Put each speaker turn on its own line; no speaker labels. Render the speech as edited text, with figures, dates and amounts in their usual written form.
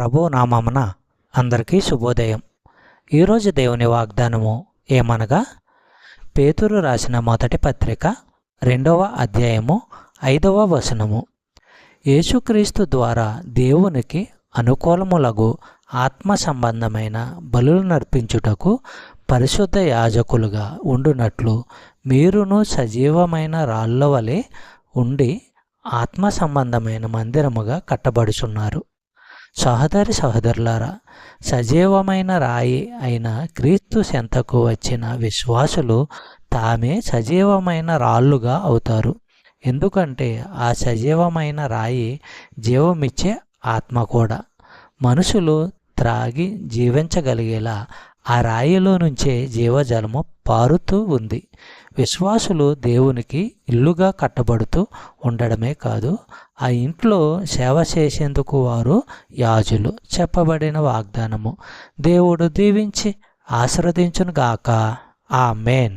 ప్రభు నామమున అందరికీ శుభోదయం. ఈరోజు దేవుని వాగ్దానము ఏమనగా, పేతురు రాసిన మొదటి పత్రిక 2వ అధ్యాయము 5వ వచనము. యేసుక్రీస్తు ద్వారా దేవునికి అనుకూలములగు ఆత్మ సంబంధమైన బలులు నర్పించుటకు పరిశుద్ధ యాజకులుగా ఉండునట్లు మీరును సజీవమైన రాళ్ళ వలె ఉండి ఆత్మ సంబంధమైన మందిరముగా కట్టబడుచున్నారు. సహోదరులారా, సజీవమైన రాయి అయిన క్రీస్తు చెంతకు వచ్చిన విశ్వాసులు తామే సజీవమైన రాళ్ళుగా అవుతారు. ఎందుకంటే ఆ సజీవమైన రాయి జీవమిచ్చే ఆత్మ కూడా. మనుషులు త్రాగి జీవించగలిగేలా ఆ రాయిలో నుంచే జీవజలము పారుతూ ఉంది. విశ్వాసులు దేవునికి ఇల్లుగా కట్టబడుతూ ఉండడమే కాదు, ఆ ఇంట్లో సేవ చేసేందుకు వారు యాజులు. చెప్పబడిన వాగ్దానము దేవుడు దీవించి ఆశీర్వదించునుగాక. ఆమేన్.